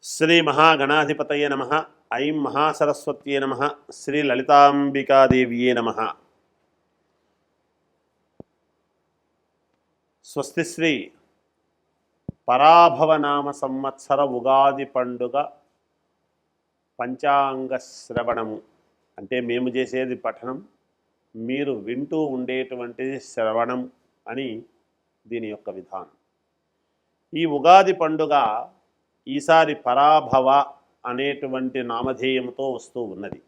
శ్రీ మహాగణాధిపతయే నమః. ఐం మహాసరస్వత్యే నమః. శ్రీ లలితాంబికాదేవ్యే నమః. స్వస్తి శ్రీ పరాభవనామ సంవత్సర ఉగాది పండుగ పంచాంగ శ్రవణము అంటే మేము చేసేది పఠనం, మీరు వింటూ ఉండేటువంటిది శ్రవణం అని దీని యొక్క విధానం. ఈ ఉగాది పండుగ ఈసారి పరాభవ అనేటువంటి నామధేయంతో వస్తూ ఉన్నది.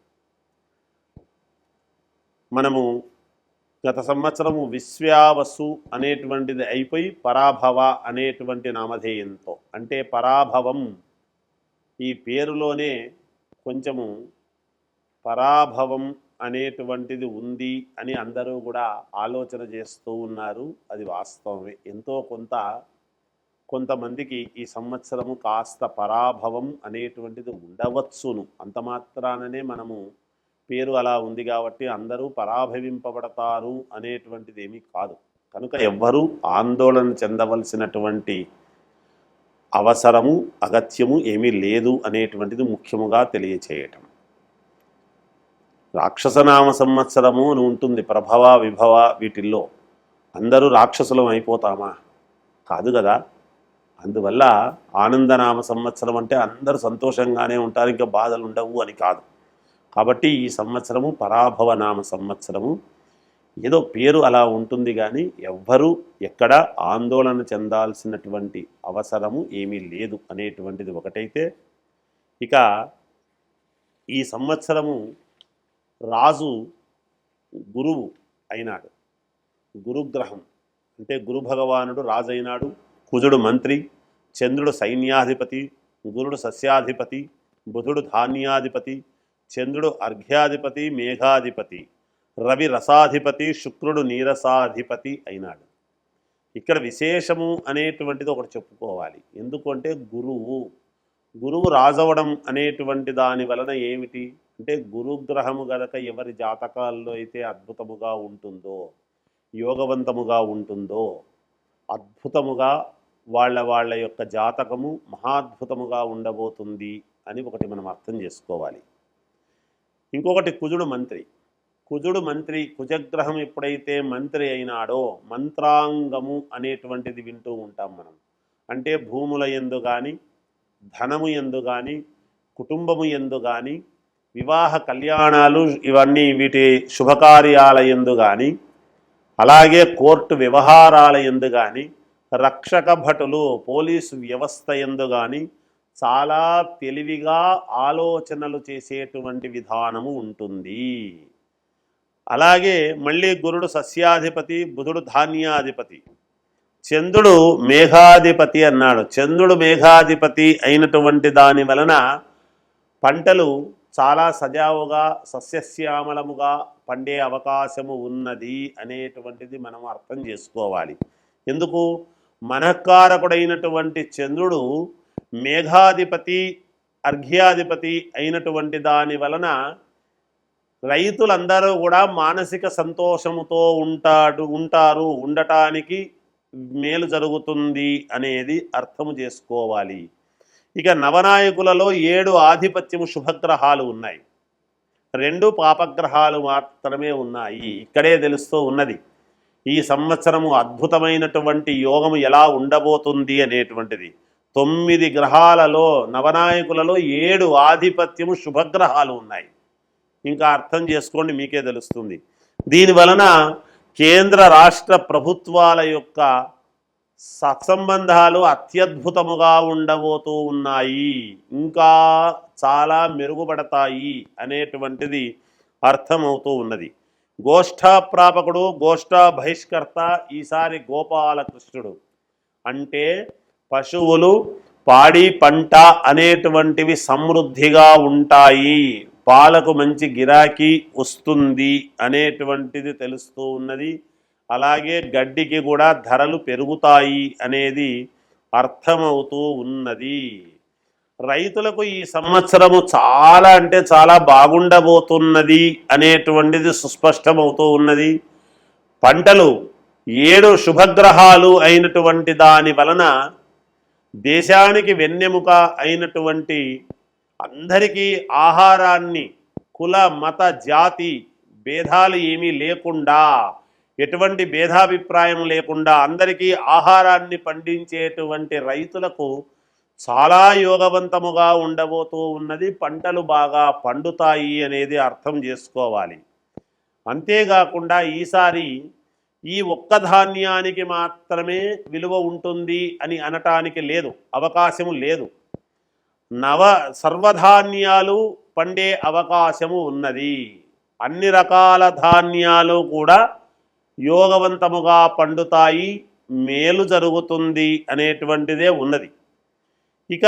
మనము గత సంవత్సరము విశ్వావసు అనేటువంటిది అయిపోయి పరాభవ అనేటువంటి నామధేయంతో, అంటే పరాభవం ఈ పేరులోనే కొంచెము పరాభవం అనేటువంటిది ఉంది అని అందరూ కూడా ఆలోచన చేస్తూ ఉన్నారు. అది వాస్తవమే. ఎంతో కొంతమందికి ఈ సంవత్సరము కాస్త పరాభవం అనేటువంటిది ఉండవచ్చును. అంత మాత్రాననే మనము పేరు అలా ఉంది కాబట్టి అందరూ పరాభవింపబడతారు అనేటువంటిది ఏమీ కాదు. కనుక ఎవ్వరూ ఆందోళన చెందవలసినటువంటి అవసరము అగత్యము ఏమీ లేదు అనేటువంటిది ముఖ్యముగా తెలియచేయటం. రాక్షసనామ సంవత్సరము అని ఉంటుంది. ప్రభవ విభవ వీటిల్లో అందరూ రాక్షసులం అయిపోతామా? కాదు కదా. అందువల్ల ఆనందనామ సంవత్సరం అంటే అందరూ సంతోషంగానే ఉంటారు, ఇంకా బాధలు ఉండవు అని కాదు. కాబట్టి ఈ సంవత్సరము పరాభవ నామ సంవత్సరము. ఏదో పేరు అలా ఉంటుంది కానీ ఎవ్వరూ ఎక్కడ ఆందోళన చెందాల్సినటువంటి అవసరము ఏమీ లేదు అనేటువంటిది ఒకటైతే, ఇక ఈ సంవత్సరము రాజు గురువు అయినాడు. గురుగ్రహం అంటే గురు భగవానుడు రాజు అయినాడు. కుజుడు మంత్రి, చంద్రుడు సైన్యాధిపతి, గురుడు సస్యాధిపతి, బుధుడు ధాన్యాధిపతి, చంద్రుడు అర్ఘ్యాధిపతి మేఘాధిపతి, రవి రసాధిపతి, శుక్రుడు నీరసాధిపతి అయినాడు. ఇక్కడ విశేషము అనేటువంటిది ఒకటి చెప్పుకోవాలి. ఎందుకంటే గురువు రాజవడం అనేటువంటి దాని వలన ఏమిటి అంటే, గురుగ్రహము గనక ఎవరి జాతకాల్లో అయితే అద్భుతముగా ఉంటుందో, యోగవంతముగా ఉంటుందో, అద్భుతముగా వాళ్ళ యొక్క జాతకము మహాద్భుతముగా ఉండబోతుంది అని ఒకటి మనం అర్థం చేసుకోవాలి. ఇంకొకటి కుజుడు మంత్రి. కుజగ్రహం ఎప్పుడైతే మంత్రి అయినాడో మంత్రాంగము అనేటువంటిది వింటూ ఉంటాం మనం. అంటే భూముల యందు కానీ, ధనము యందు కానీ, కుటుంబము యందు కానీ, వివాహ కళ్యాణాలు ఇవన్నీ వీటి శుభకార్యాల యందు కానీ, అలాగే కోర్టు వ్యవహారాల యందు కానీ, రక్షక భటులు పోలీసు వ్యవస్థ యందు కానీ చాలా తెలివిగా ఆలోచనలు చేసేటువంటి విధానము ఉంటుంది. అలాగే మళ్ళీ గురుడు సస్యాధిపతి, బుధుడు ధాన్యాధిపతి, చంద్రుడు మేఘాధిపతి అన్నాడు. చంద్రుడు మేఘాధిపతి అయినటువంటి దాని వలన పంటలు చాలా సజావుగా సస్యశ్యామలముగా పండే అవకాశము ఉన్నది అనేటువంటిది మనం అర్థం చేసుకోవాలి. ఎందుకు? మనఃకారకుడైనటువంటి చంద్రుడు మేఘాధిపతి, అర్ఘ్యాధిపతి అయినటువంటి దాని వలన రైతులందరూ కూడా మానసిక సంతోషముతో ఉండటానికి మేలు జరుగుతుంది అనేది అర్థము చేసుకోవాలి. ఇక నవనాయకులలో 7 ఆధిపత్యము శుభగ్రహాలు ఉన్నాయి, 2 పాపగ్రహాలు మాత్రమే ఉన్నాయి. ఇక్కడే తెలుస్తూ ఉన్నది ఈ సంవత్సరము అద్భుతమైనటువంటి యోగము ఎలా ఉండబోతుంది అనేటువంటిది. 9 గ్రహాలలో నవనాయకులలో 7 ఆధిపత్యము శుభగ్రహాలు ఉన్నాయి. ఇంకా అర్థం చేసుకోండి, మీకే తెలుస్తుంది. దీనివలన కేంద్ర రాష్ట్ర ప్రభుత్వాల యొక్క సత్సంబంధాలు అత్యద్భుతముగా ఉండబోతూ ఉన్నాయి, ఇంకా చాలా మెరుగుపడతాయి అనేటువంటిది అర్థమవుతూ ఉన్నది. గోష్ఠాప్రాపకుడు, గోష్ఠా బహిష్కర్త ఈసారి గోపాలకృష్ణుడు. అంటే పశువులు, పాడి పంట అనేటువంటివి సమృద్ధిగా ఉంటాయి, పాలకు మంచి గిరాకీ వస్తుంది అనేటువంటిది తెలుస్తూ ఉన్నది. అలాగే గడ్డికి కూడా ధరలు పెరుగుతాయి అనేది అర్థమవుతూ ఉన్నది. రైతులకు ఈ సంవత్సరము చాలా అంటే చాలా బాగుండబోతున్నది అనేటువంటిది సుస్పష్టమవుతూ ఉన్నది. పంటలు 7 శుభగ్రహాలు అయినటువంటి దాని వలన దేశానికి వెన్నెముక అయినటువంటి అందరికీ ఆహారాన్ని కుల మత జాతి భేదాలు ఏమీ లేకుండా, ఎటువంటి భేదాభిప్రాయం లేకుండా అందరికీ ఆహారాన్ని పండించేటువంటి రైతులకు చాలా యోగవంతముగా ఉండబోతూ ఉన్నది. పంటలు బాగా పండుతాయి అనేది అర్థం చేసుకోవాలి. అంతేకాకుండా ఈసారి ఈ ఒక్క ధాన్యానికి మాత్రమే విలువ ఉంటుంది అని అనటానికి లేదు, అవకాశము లేదు. సర్వధాన్యాలు పండే అవకాశము ఉన్నది. అన్ని రకాల ధాన్యాలు కూడా యోగవంతముగా పండుతాయి, మేలు జరుగుతుంది అనేటువంటిదే ఉన్నది. ఇక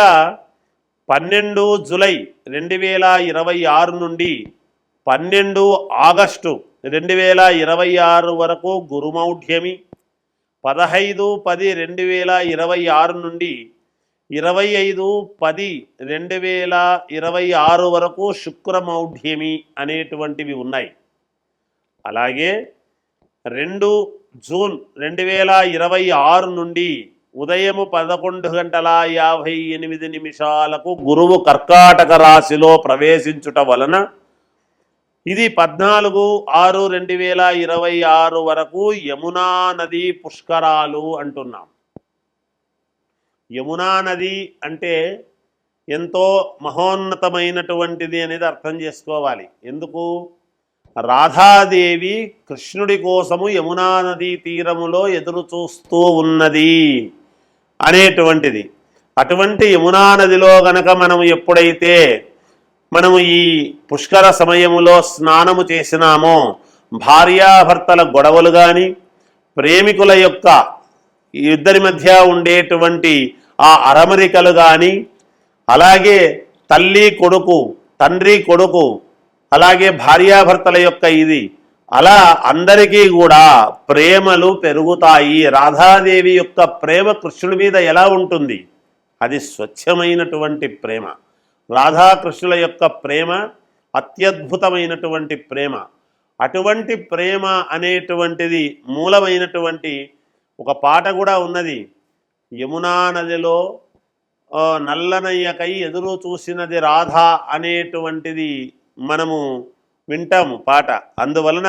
12 జూలై 2026 నుండి 12 ఆగస్టు 2026 వరకు గురుమౌఢ్యమి, 15-10-2026 నుండి 25-10-2026 వరకు శుక్రమౌఢ్యమి అనేటువంటివి ఉన్నాయి. అలాగే 2 జూన్ 2026 నుండి ఉదయం 11:58 గురువు కర్కాటక రాశిలో ప్రవేశించుట వలన ఇది 14/6/2026 వరకు యమునా నది పుష్కరాలు అంటున్నాం. యమునా నది అంటే ఎంతో మహోన్నతమైనటువంటిది అనేది అర్థం చేసుకోవాలి. ఎందుకు? రాధాదేవి కృష్ణుడి కోసము యమునా నదీ తీరములో ఎదురు చూస్తూ ఉన్నది అనేటువంటిది. అటువంటి యమునా నదిలో గనక మనము ఎప్పుడైతే మనము ఈ పుష్కర సమయములో స్నానము చేసినామో భార్యాభర్తల గొడవలు కానీ, ప్రేమికుల యొక్క ఇద్దరి మధ్య ఉండేటువంటి ఆ అరమరికలు కానీ, అలాగే తల్లి కొడుకు, తండ్రి కొడుకు, అలాగే భార్యాభర్తల యొక్క ఇది అలా అందరికీ కూడా ప్రేమలు పెరుగుతాయి. రాధాదేవి యొక్క ప్రేమ కృష్ణుడి మీద ఎలా ఉంటుంది? అది స్వచ్ఛమైనటువంటి ప్రేమ. రాధాకృష్ణుల యొక్క ప్రేమ అత్యద్భుతమైనటువంటి ప్రేమ. అటువంటి ప్రేమ అనేటువంటిది మూలమైనటువంటి ఒక పాట కూడా ఉన్నది. యమునా నదిలో నల్లనయ్యకై ఎదురు చూసినది రాధ అనేటువంటిది మనము వింటాము పాట. అందువలన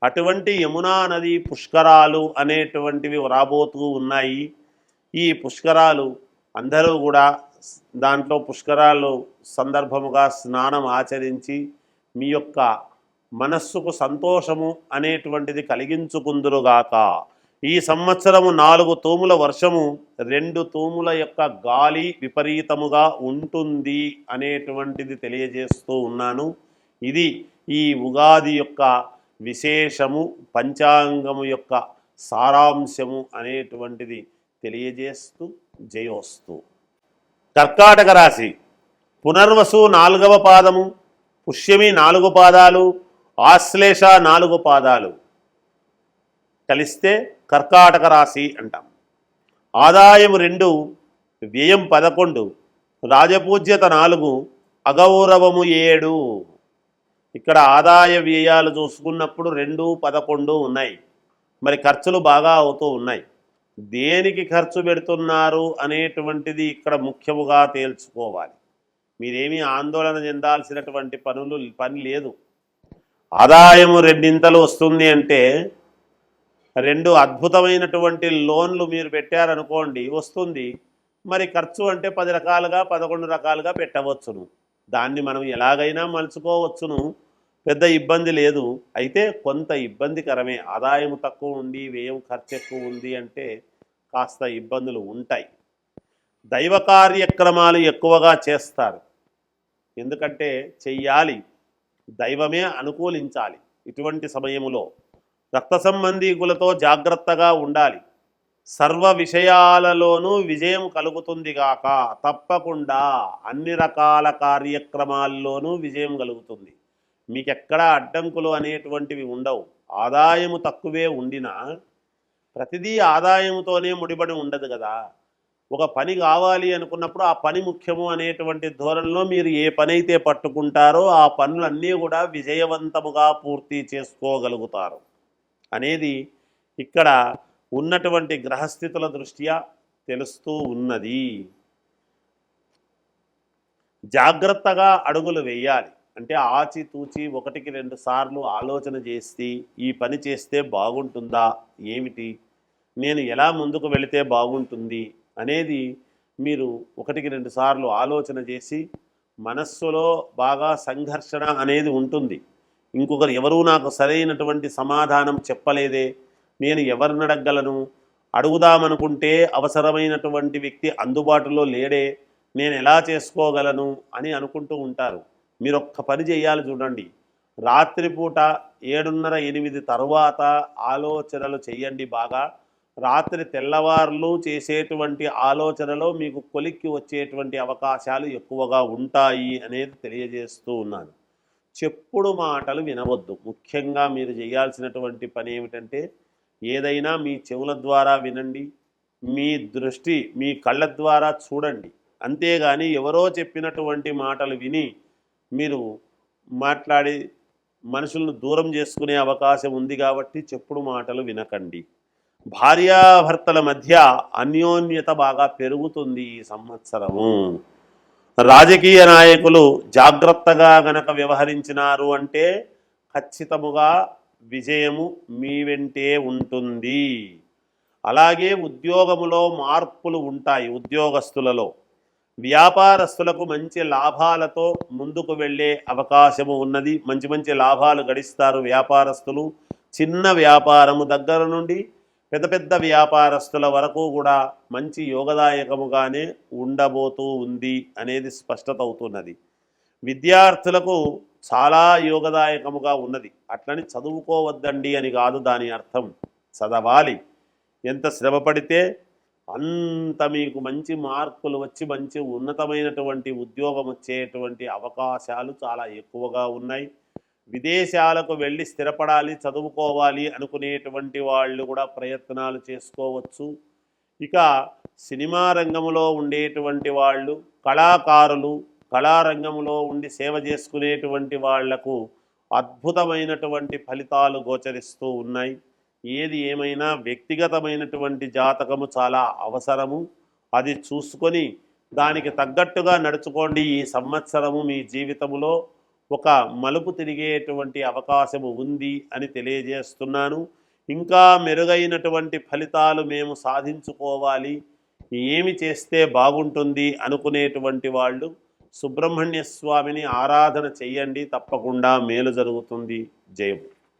అటువంటి యమునా నది పుష్కరాలు అనేటువంటివి రాబోతూ ఉన్నాయి. ఈ పుష్కరాలు అందరూ కూడా దాంట్లో పుష్కరాలు సందర్భముగా స్నానం ఆచరించి మీ యొక్క మనస్సుకు సంతోషము అనేటువంటిది కలిగించుకుందురుగాక. ఈ సంవత్సరము 4 తూముల వర్షము, 2 తూముల యొక్క గాలి విపరీతముగా ఉంటుంది అనేటువంటిది తెలియజేస్తూ ఉన్నాను. ఇది ఈ ఉగాది యొక్క విశేషము, పంచాంగము యొక్క సారాంశము అనేటువంటిది తెలియజేస్తూ జయోస్తు. కర్కాటక రాశి పునర్వసు 4వ పాదము, పుష్యమి 4 పాదాలు, ఆశ్లేష 4 పాదాలు కలిస్తే కర్కాటక రాశి అంటాం. ఆదాయం 2, వ్యయం 11, రాజపూజ్యత 4, అగౌరవము 7. ఇక్కడ ఆదాయ వ్యయాలు చూసుకున్నప్పుడు 2, 11 ఉన్నాయి. మరి ఖర్చులు బాగా అవుతూ ఉన్నాయి. దేనికి ఖర్చు పెడుతున్నారు అనేటువంటిది ఇక్కడ ముఖ్యముగా తేల్చుకోవాలి. మీరేమీ ఆందోళన చెందాల్సినటువంటి పని లేదు. ఆదాయము 2 వస్తుంది అంటే 2 అద్భుతమైనటువంటి లోన్లు మీరు పెట్టారనుకోండి, వస్తుంది. మరి ఖర్చు అంటే 10 రకాలుగా 11 రకాలుగా పెట్టవచ్చును. దాన్ని మనం ఎలాగైనా మలుచుకోవచ్చును, పెద్ద ఇబ్బంది లేదు. అయితే కొంత ఇబ్బందికరమే. ఆదాయం తక్కువ ఉండి వ్యయం ఖర్చు ఎక్కువ ఉంది అంటే కాస్త ఇబ్బందులు ఉంటాయి. దైవ కార్యక్రమాలు ఎక్కువగా చేస్తారు. ఎందుకంటే చెయ్యాలి, దైవమే అనుకూలించాలి. ఇటువంటి సమయములో రక్త సంబంధీకులతో జాగ్రత్తగా ఉండాలి. సర్వ విషయాలలోనూ విజయం కలుగుతుంది గాక. తప్పకుండా అన్ని రకాల కార్యక్రమాల్లోనూ విజయం కలుగుతుంది. మీకెక్కడా అడ్డంకులు అనేటువంటివి ఉండవు. ఆదాయము తక్కువే ఉండినా ప్రతిదీ ఆదాయంతోనే ముడిపడి ఉండదు కదా. ఒక పని కావాలి అనుకున్నప్పుడు ఆ పని ముఖ్యము అనేటువంటి ధోరణిలో మీరు ఏ పని అయితే పట్టుకుంటారో ఆ పనులన్నీ కూడా విజయవంతముగా పూర్తి చేసుకోగలుగుతారు అనేది ఇక్కడ ఉన్నటువంటి గ్రహస్థితుల దృష్ట్యా తెలుస్తూ ఉన్నది. జాగ్రత్తగా అడుగులు వేయాలి. అంటే ఆచితూచి ఒకటికి రెండు సార్లు ఆలోచన చేసి ఈ పని చేస్తే బాగుంటుందా, ఏమిటి, నేను ఎలా ముందుకు వెళితే బాగుంటుంది అనేది మీరు ఒకటికి రెండు సార్లు ఆలోచన చేసి, మనస్సులో బాగా సంఘర్షణ అనేది ఉంటుంది. ఇంకొకరు ఎవరూ నాకు సరైనటువంటి సమాధానం చెప్పలేదే, నేను ఎవరిని అడగగలను, అడుగుదామనుకుంటే అవసరమైనటువంటి వ్యక్తి అందుబాటులో లేడే, నేను ఎలా చేసుకోగలను అని అనుకుంటూ ఉంటారు. మీరు ఒక్క పని చేయాలి చూడండి. రాత్రిపూట 7:30, 8 తరువాత ఆలోచనలు చేయండి బాగా. రాత్రి తెల్లవార్లు చేసేటువంటి ఆలోచనలో మీకు కొలిక్కి వచ్చేటువంటి అవకాశాలు ఎక్కువగా ఉంటాయి అనేది తెలియజేస్తూ ఉన్నాను. చెప్పుడు మాటలు వినవద్దు. ముఖ్యంగా మీరు చేయాల్సినటువంటి పని ఏమిటంటే, ఏదైనా మీ చెవుల ద్వారా వినండి, మీ దృష్టి మీ కళ్ళ ద్వారా చూడండి. అంతేగాని ఎవరో చెప్పినటువంటి మాటలు విని మీరు మాట్లాడి మనుషులను దూరం చేసుకునే అవకాశం ఉంది కాబట్టి చెప్పుడు మాటలు వినకండి. భార్యాభర్తల మధ్య అన్యోన్యత బాగా పెరుగుతుంది ఈ సంవత్సరము. రాజకీయ నాయకులు జాగ్రత్తగా గనక వ్యవహరించినారు అంటే ఖచ్చితముగా విజయము మీ వెంటే ఉంటుంది. అలాగే ఉద్యోగములో మార్పులు ఉంటాయి. ఉద్యోగస్తులలో వ్యాపారస్తులకు మంచి లాభాలతో ముందుకు వెళ్ళే అవకాశము ఉన్నది. మంచి మంచి లాభాలు గడిస్తారు వ్యాపారస్తులు. చిన్న వ్యాపారము దగ్గర నుండి పెద్ద పెద్ద వ్యాపారస్తుల వరకు కూడా మంచి యోగదాయకముగానే ఉండబోతూ ఉంది అనేది స్పష్టత అవుతున్నది. విద్యార్థులకు చాలా యోగదాయకముగా ఉన్నది. అట్లని చదువుకోవద్దండి అని కాదు దాని అర్థం. చదవాలి. ఎంత శ్రమ పడితే అంత మీకు మంచి మార్కులు వచ్చి మంచి ఉన్నతమైనటువంటి ఉద్యోగం వచ్చేటువంటి అవకాశాలు చాలా ఎక్కువగా ఉన్నాయి. విదేశాలకు వెళ్ళి స్థిరపడాలి, చదువుకోవాలి అనుకునేటువంటి వాళ్ళు కూడా ప్రయత్నాలు చేసుకోవచ్చు. ఇక సినిమా రంగంలో ఉండేటువంటి వాళ్ళు, కళాకారులు, కళారంగంలో ఉండి సేవ చేసుకునేటువంటి వాళ్లకు అద్భుతమైనటువంటి ఫలితాలు గోచరిస్తూ ఉన్నాయి. ఏది ఏమైనా వ్యక్తిగతమైనటువంటి జాతకము చాలా అవసరము. అది చూసుకొని దానికి తగ్గట్టుగా నడుచుకోండి. ఈ సంవత్సరము మీ జీవితంలో ఒక మలుపు తిరిగేటువంటి అవకాశము ఉంది అని తెలియజేస్తున్నాను. ఇంకా మెరుగైనటువంటి ఫలితాలు మేము సాధించుకోవాలి, ఏమి చేస్తే బాగుంటుంది అనుకునేటువంటి వాళ్ళు సుబ్రహ్మణ్య స్వామిని ఆరాధన చెయ్యండి. తప్పకుండా మేలు జరుగుతుంది. జయం.